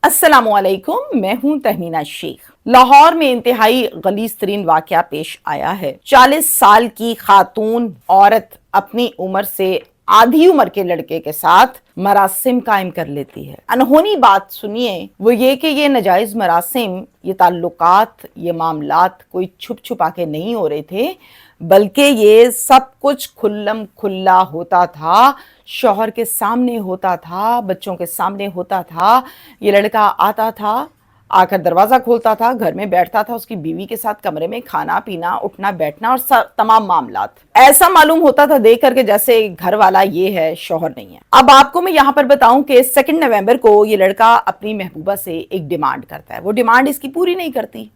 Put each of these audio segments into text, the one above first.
अस्सलाम वालेकुम, मैं हूं तहमीना शेख। लाहौर में इंतहाई गलीज तरीन वाकया पेश आया है। 40 साल की खातून औरत अपनी उम्र से आधी उम्र के लड़के के साथ मरासिम कायम कर लेती है। अनहोनी बात सुनिए, वो ये कि ये नाजायज मरासिम, ये ताल्लुकात, ये मामलात कोई छुप छुपा के नहीं हो रहे थे, बल्कि ये सब कुछ खुल्लम खुल्ला होता था, शौहर के सामने होता था, बच्चों के सामने होता था। ये लड़का आता था, आकर दरवाज़ा खोलता था, घर में बैठता था उसकी बीवी के साथ कमरे में, खाना पीना, उठना बैठना और तमाम मामलात। ऐसा मालूम होता था देख करके जैसे घर वाला ये है, शौहर नहीं है। अब आपको मैं यहाँ पर बताऊं कि 2 नवंबर को ये लड़का अपनी महबूबा से एक डिमांड करता है। वो डिमांड इसकी पूरी नहीं करती।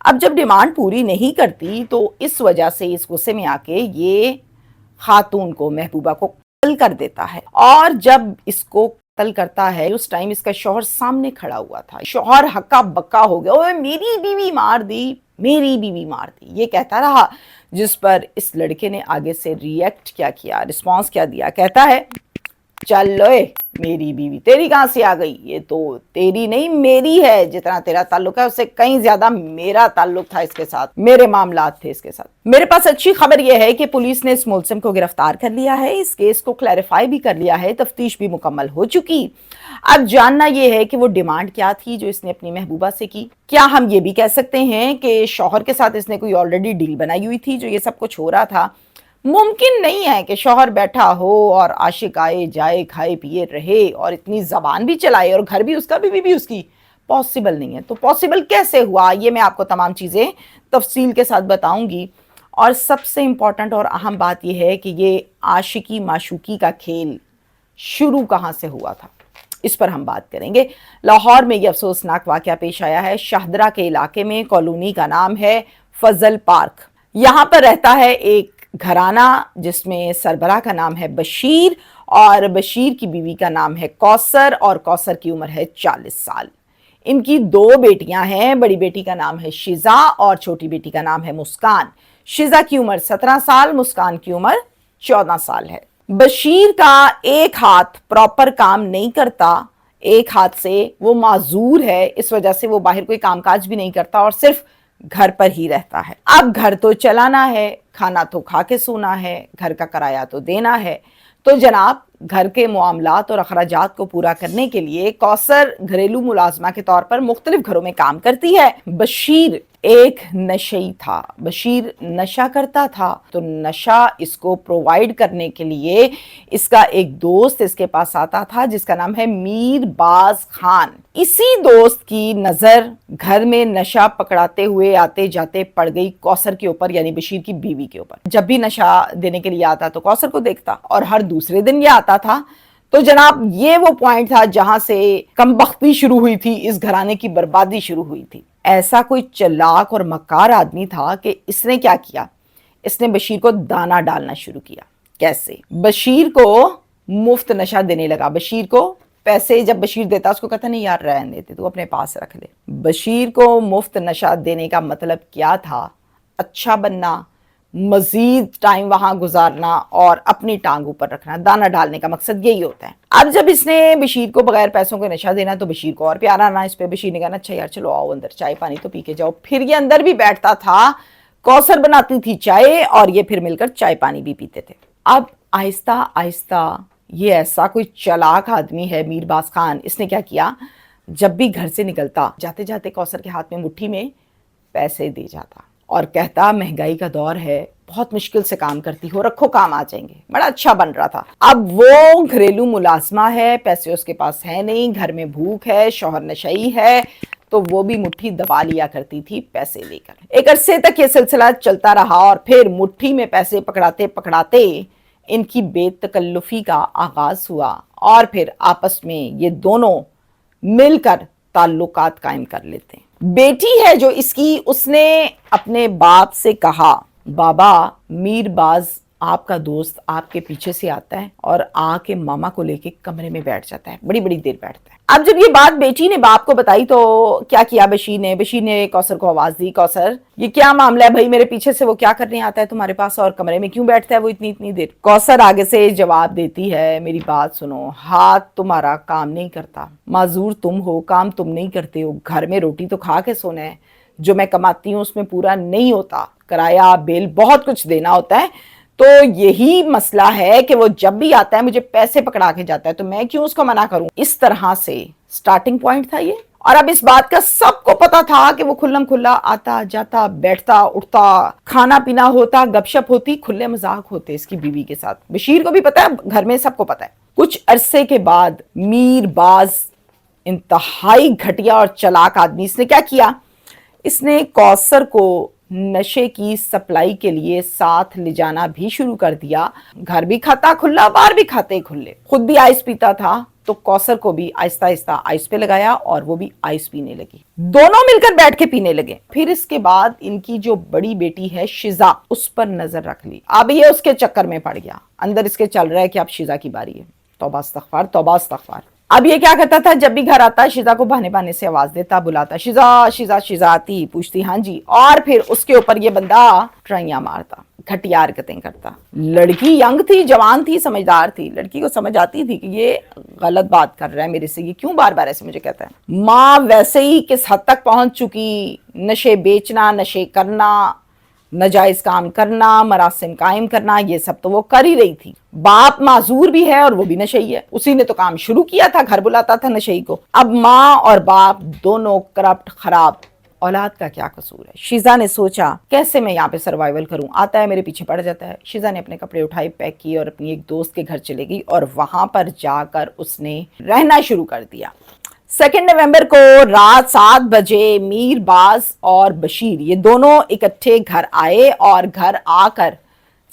अब जब डिमांड पूरी नहीं करती तो इस वजह से, इस गुस्से में आके ये खातून को, महबूबा को कत्ल कर देता है। और जब इसको कत्ल करता है उस टाइम इसका शौहर सामने खड़ा हुआ था। शौहर हक्का बक्का हो गया, ओए मेरी बीवी मार दी, मेरी बीवी मार दी, ये कहता रहा। जिस पर इस लड़के ने आगे से रिएक्ट क्या किया, रिस्पॉन्स क्या दिया, कहता है चल लोए, मेरी बीवी तेरी कहां से आ गई, ये तो तेरी नहीं मेरी है। जितना तेरा ताल्लुक है उससे कहीं ज्यादा मेरा ताल्लुक था इसके साथ, मेरे मामलात थे इसके साथ। मेरे पास अच्छी खबर यह है कि पुलिस ने इस मुलजिम को गिरफ्तार कर लिया है, इस केस को क्लैरिफाई भी कर लिया है, तफ्तीश भी मुकम्मल हो चुकी। अब जानना यह है कि वो डिमांड क्या थी जो इसने अपनी महबूबा से की। क्या हम ये भी कह सकते हैं कि शौहर के साथ इसने कोई ऑलरेडी डील बनाई हुई थी जो ये सब कुछ हो रहा था? मुमकिन नहीं है कि शौहर बैठा हो और आशिक आए जाए, खाए पिए रहे और इतनी जबान भी चलाए और घर भी उसका, बीवी भी उसकी। पॉसिबल नहीं है। तो पॉसिबल कैसे हुआ, ये मैं आपको तमाम चीज़ें तफसील के साथ बताऊंगी। और सबसे इंपॉर्टेंट और अहम बात यह है कि ये आशिकी माशूकी का खेल शुरू कहाँ से हुआ था, इस पर हम बात करेंगे। लाहौर में यह अफसोसनाक वाकया पेश आया है। शाहदरा के इलाके में कॉलोनी का नाम है फजल पार्क। यहाँ पर रहता है एक घराना जिसमें सरबराह का नाम है बशीर और बशीर की बीवी का नाम है कौसर और कौसर की उम्र है 40 साल। इनकी 2 बेटियां हैं, बड़ी बेटी का नाम है शिजा और छोटी बेटी का नाम है मुस्कान। शिजा की उम्र 17 साल, मुस्कान की उम्र 14 साल है। बशीर का एक हाथ प्रॉपर काम नहीं करता, एक हाथ से वो माजूर है, इस वजह से वो बाहर कोई कामकाज भी नहीं करता और सिर्फ घर पर ही रहता है। अब घर तो चलाना है, खाना तो खा के सोना है, घर का किराया तो देना है। तो जनाब, घर के मामलात और अखराजात को पूरा करने के लिए कौसर घरेलू मुलाजमा के तौर पर मुख्तलिफ घरों में काम करती है। बशीर एक नशई था, बशीर नशा करता था। तो नशा इसको प्रोवाइड करने के लिए इसका एक दोस्त इसके पास आता था जिसका नाम है मीर बाज खान। इसी दोस्त की नजर घर में नशा पकड़ाते हुए आते जाते पड़ गई कौसर के ऊपर, यानी बशीर की बीवी के ऊपर। जब भी नशा देने के लिए आता तो कौसर को देखता और हर दूसरे दिन ये आता था। तो जनाब, ये वो पॉइंट था जहां से कमबख्ती शुरू हुई थी, इस घराने की बर्बादी शुरू हुई थी। ऐसा कोई चालाक और मक्कार आदमी था कि इसने क्या किया, इसने बशीर को दाना डालना शुरू किया। कैसे? बशीर को मुफ्त नशा देने लगा। बशीर को पैसे जब बशीर देता उसको कहता नहीं यार रहने देते, तू अपने पास रख ले। बशीर को मुफ्त नशा देने का मतलब क्या था? अच्छा बनना, मजीद टाइम वहां गुजारना और अपनी टांग ऊपर रखना। दाना डालने का मकसद यही होता है। अब जब इसने बशीर को बगैर पैसों के नशा देना तो बशीर को और प्यार आना इस पे। बशीर ने कहा अच्छा यार चलो आओ अंदर, चाय पानी तो पी के जाओ। फिर ये अंदर भी बैठता था, कौसर बनाती थी चाय और ये फिर मिलकर चाय पानी भी पीते थे। अब आहिस्ता आहिस्ता ये ऐसा कोई चालाक आदमी है मीरबाज खान, इसने क्या किया, जब भी घर से निकलता जाते जाते कौसर के हाथ में मुट्ठी में पैसे दे जाता और कहता महंगाई का दौर है, बहुत मुश्किल से काम करती हो, रखो काम आ जाएंगे। बड़ा अच्छा बन रहा था। अब वो घरेलू मुलाजमा है, पैसे उसके पास है नहीं, घर में भूख है, शौहर नशई है, तो वो भी मुट्ठी दबा लिया करती थी पैसे लेकर। एक अरसे तक ये सिलसिला चलता रहा और फिर मुट्ठी में पैसे पकड़ाते पकड़ाते इनकी बेतकल्लुफी का आगाज हुआ और फिर आपस में ये दोनों मिलकर ताल्लुकात कायम कर लेते हैं। बेटी है जो इसकी, उसने अपने बाप से कहा बाबा मीरबाज آپ کا دوست آپ کے پیچھے سے آتا ہے اور آ کے ماما کو لے کے کمرے میں بیٹھ جاتا ہے, بڑی بڑی دیر بیٹھتا ہے. اب جب یہ بات بیٹی نے باپ کو بتائی تو کیا کیا بشیر نے کوثر کو آواز دی, کوثر یہ کیا معاملہ ہے بھائی, میرے پیچھے سے وہ کیا کرنے آتا ہے تمہارے پاس اور کمرے میں کیوں بیٹھتا ہے وہ اتنی دیر. کوثر آگے سے جواب دیتی ہے, میری بات سنو, ہاتھ تمہارا کام نہیں کرتا, معذور تم ہو, کام تم نہیں کرتے ہو, گھر میں روٹی تو کھا کے سونا ہے, جو میں کماتی ہوں اس میں پورا نہیں ہوتا, کرایہ بل بہت کچھ دینا ہوتا ہے, تو یہی مسئلہ ہے کہ وہ جب بھی آتا ہے مجھے پیسے پکڑا کے جاتا ہے, تو میں کیوں اس کو منع کروں. اس طرح سے سٹارٹنگ پوائنٹ تھا یہ. اور اب اس بات کا سب کو پتا تھا کہ وہ کھلم کھلا آتا جاتا, بیٹھتا اٹھتا, کھانا پینا ہوتا, گپ شپ ہوتی, کھلے مذاق ہوتے اس کی بیوی کے ساتھ. بشیر کو بھی پتا ہے, گھر میں سب کو پتا ہے. کچھ عرصے کے بعد میر باز انتہائی گھٹیا اور چلاک آدمی, اس نے کیا کیا, اس نے کوثر کو نشے کی سپلائی کے لیے ساتھ لے جانا بھی شروع کر دیا. گھر بھی کھاتا کھلا, باہر بھی کھاتے کھلے, خود بھی آئس پیتا تھا, تو کوثر کو بھی آہستہ آہستہ آئس پہ لگایا اور وہ بھی آئس پینے لگی. دونوں مل کر بیٹھ کے پینے لگے. پھر اس کے بعد ان کی جو بڑی بیٹی ہے شزا, اس پر نظر رکھ لی. اب یہ اس کے چکر میں پڑ گیا, اندر اس کے چل رہا ہے کہ اب شزا کی باری ہے. توبہ استغفار توبہ استغفار. اب یہ کیا کرتا تھا, جب بھی گھر آتا شزا کو بہانے بہانے سے آواز دیتا, بلاتا, شزا شزا شزا آتی, پوچھتی ہاں جی, اور پھر اس کے اوپر یہ بندہ ٹرائیاں مارتا, گھٹیا حرکتیں کرتا. لڑکی ینگ تھی, جوان تھی, سمجھدار تھی, لڑکی کو سمجھ آتی تھی کہ یہ غلط بات کر رہا ہے میرے سے, یہ کیوں بار بار ایسے مجھے کہتا ہے. ماں ویسے ہی کس حد تک پہنچ چکی, نشے بیچنا, نشے کرنا, ناجائز کام کرنا, مراسم قائم کرنا, یہ سب تو وہ کر ہی رہی تھی. باپ معذور بھی ہے اور وہ بھی نشئی ہے, اسی نے تو کام شروع کیا تھا, گھر بلاتا تھا نشئی کو. اب ماں اور باپ دونوں کرپٹ, خراب, اولاد کا کیا قصور ہے. شیزا نے سوچا کیسے میں یہاں پہ سروائیول کروں, آتا ہے میرے پیچھے پڑ جاتا ہے. شیزا نے اپنے کپڑے اٹھائے, پیک کیے اور اپنی ایک دوست کے گھر چلے گئی, اور وہاں پر جا کر اس نے رہنا شروع کر دیا. 2 نومبر کو رات 7 بجے میر باز اور بشیر یہ دونوں اکٹھے گھر آئے, اور گھر آ کر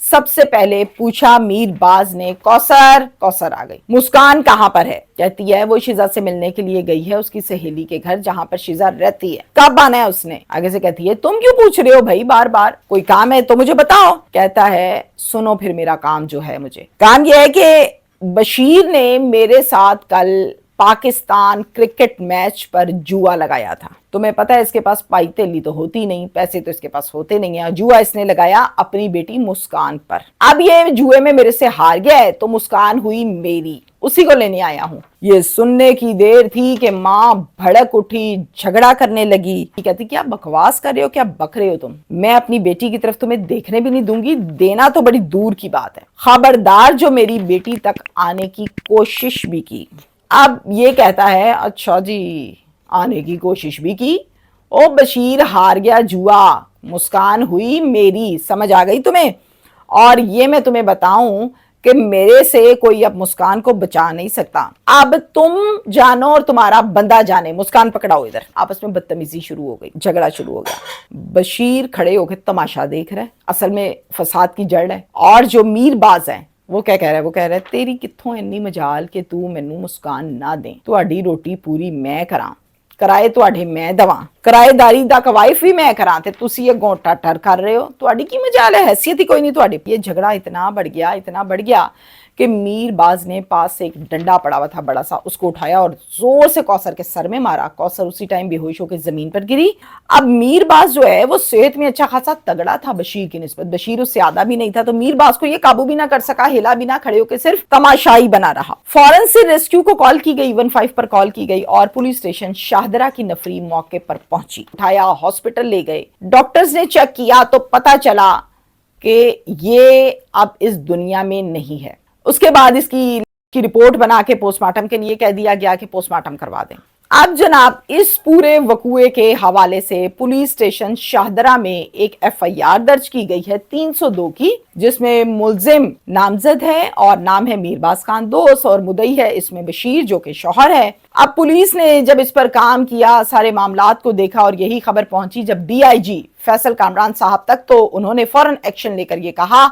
سب سے پہلے پوچھا میر باز نے, کوثر. کوثر آ گئی. مسکان کہاں پر ہے؟ کہتی ہے وہ شیزا سے ملنے کے لیے گئی ہے اس کی سہیلی کے گھر جہاں پر شیزا رہتی ہے. کب آنا ہے اس نے؟ آگے سے کہتی ہے تم کیوں پوچھ رہے ہو بھائی بار بار, کوئی کام ہے تو مجھے بتاؤ. کہتا ہے سنو پھر میرا کام جو ہے, مجھے کام یہ ہے کہ بشیر نے میرے ساتھ کل پاکستان کرکٹ میچ پر جوا لگایا تھا. تمہیں پتہ ہے اس کے پاس پائی تیلی تو ہوتی نہیں, پیسے تو اس کے پاس ہوتے نہیں ہیں. جوا اس نے لگایا اپنی بیٹی مسکان پر. اب یہ جوئے میں میرے سے ہار گیا ہے تو مسکان ہوئی میری, اسی کو لینے آیا ہوں. یہ سننے کی دیر تھی کہ ماں بھڑک اٹھی, جھگڑا کرنے لگی. کہتی کیا بکواس کر رہے ہو, کیا بک رہے ہو تم, میں اپنی بیٹی کی طرف تمہیں دیکھنے بھی نہیں دوں گی, دینا تو بڑی دور کی بات ہے. خبردار جو میری بیٹی تک آنے کی کوشش بھی کی. اب یہ کہتا ہے اچھا جی, آنے کی کوشش بھی کی. او بشیر ہار گیا جوا, مسکان ہوئی میری, سمجھ آ گئی تمہیں؟ اور یہ میں تمہیں بتاؤں کہ میرے سے کوئی اب مسکان کو بچا نہیں سکتا. اب تم جانو اور تمہارا بندہ جانے. مسکان پکڑاؤ ادھر. آپس میں بدتمیزی شروع ہو گئی, جھگڑا شروع ہو گیا. بشیر کھڑے ہو کے تماشا دیکھ رہا ہے, اصل میں فساد کی جڑ ہے. اور جو میر باز ہے وہ کیا کہہ رہا ہے, وہ کہہ رہا ہے تیری کتھوں انی مجال کہ تو مینوں مسکان نہ دیں, تہاڈی روٹی پوری میں کراں, کرائے تہاڈے میں دواں, کرائے داری دا کوائف بھی میں کراں, تے تسی یہ گونٹا ٹر کر رہے ہو, تہاڈی کی مجال ہے, حیثیت ہی کوئی نہیں تہاڈی. یہ جھگڑا اتنا بڑھ گیا کہ میر باز نے پاس سے ایک ڈنڈا پڑا ہوا تھا بڑا سا, اس کو اٹھایا اور زور سے کوثر کے سر میں مارا. کوثر اسی ٹائم بے ہوش ہو کے زمین پر گری. اب میر باز جو ہے وہ صحت میں اچھا خاصا تگڑا تھا بشیر کی نسبت, بشیر اس سے آدھا بھی نہیں تھا, تو میر باز کو یہ قابو بھی نہ کر سکا, ہلا بھی نہ, کھڑے ہو کے صرف تماشائی بنا رہا. فوراً سے ریسکیو کو کال کی گئی, 15 پر کال کی گئی, اور پولیس اسٹیشن شاہدرہ کی نفری موقع پر پہنچی. اٹھایا, ہاسپٹل لے گئے, ڈاکٹرز نے چیک کیا تو پتا چلا کہ یہ اب اس دنیا میں نہیں ہے. اس کے بعد اس کی رپورٹ بنا کے پوسٹ مارٹم کے لیے کہہ دیا گیا کہ پوسٹ مارٹم کروا دیں. اب جناب اس پورے وقوعے کے حوالے سے پولیس اسٹیشن شاہدرہ میں ایک FIR درج کی گئی ہے 302 کی, جس میں ملزم نامزد ہے اور نام ہے میر باز خان دوست, اور مدعی ہے اس میں بشیر جو کہ شوہر ہے. اب پولیس نے جب اس پر کام کیا, سارے معاملات کو دیکھا, اور یہی خبر پہنچی جب DIG فیصل کامران صاحب تک, تو انہوں نے فوراً ایکشن لے کر یہ کہا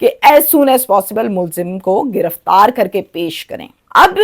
کہ as soon as possible ملزم کو گرفتار کر کے پیش کریں. اب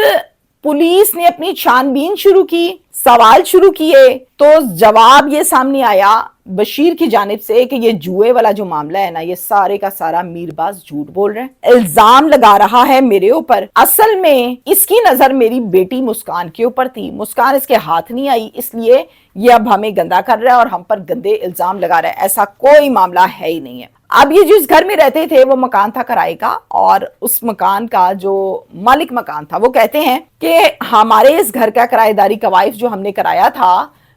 پولیس نے اپنی چھان بین شروع کی, سوال شروع کیے, تو جواب یہ سامنے آیا बशीर की जानिब से कि ये जुए वाला जो मामला है ना, ये सारे का सारा मीरबाज झूठ बोल रहे हैं, इल्जाम लगा रहा है मेरे ऊपर। असल में इसकी नजर मेरी बेटी मुस्कान के ऊपर थी, मुस्कान इसके हाथ नहीं आई, इसलिए ये अब हमें गंदा कर रहा है और हम पर गंदे इल्जाम लगा रहा है। ऐसा कोई मामला है ही नहीं है। अब ये जिस घर में रहते थे वो मकान था किराए का, और उस मकान का जो मालिक मकान था वो कहते हैं कि हमारे इस घर का किराएदारी कवायफ जो हमने कराया था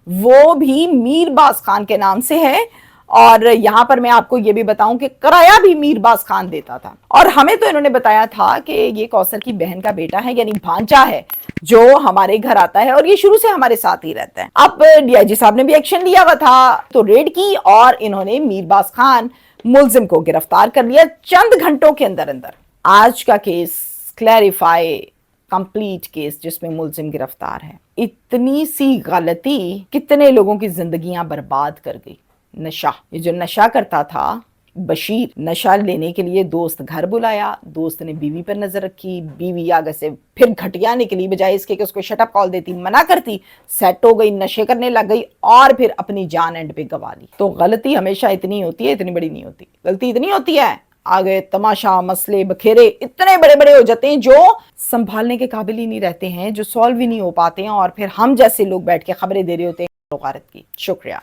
वो भी मीरबाज खान के नाम से है। और यहां पर मैं आपको ये भी बताऊं कि किराया भी मीरबाज खान देता था। और हमें तो इन्होंने बताया था कि ये कौसर की बहन का बेटा है, यानी भांजा है, जो हमारे घर आता है और ये शुरू से हमारे साथ ही रहता है। अब डीआईजी साहब ने भी एक्शन लिया हुआ था, तो रेड की और इन्होंने मीरबाज खान मुलजिम को गिरफ्तार कर लिया चंद घंटों के अंदर अंदर। आज का केस क्लैरिफाई कंप्लीट केस जिसमें मुलजिम गिरफ्तार है। इतनी सी गलती कितने लोगों की जिंदगियां बर्बाद कर गई। नशा, ये जो नशा करता था बशीर, नशा लेने के लिए दोस्त घर बुलाया, दोस्त ने बीवी पर नजर रखी, बीवी आगे से फिर घटिया निकली, बजाय इसके कि उसको शटअप कॉल देती, मना करती, सेट हो गई, नशे करने लग गई और फिर अपनी जान एंड पे गवा ली। तो गलती हमेशा इतनी होती है, इतनी बड़ी नहीं होती। गलती इतनी होती है आगे तमाशा, मसले बखेरे इतने बड़े बड़े हो जाते हैं जो संभालने के काबिल ही नहीं रहते हैं, जो सॉल्व ही नहीं हो पाते हैं, और फिर हम जैसे लोग बैठ के खबरें दे रहे होते हैं गारत की। शुक्रिया।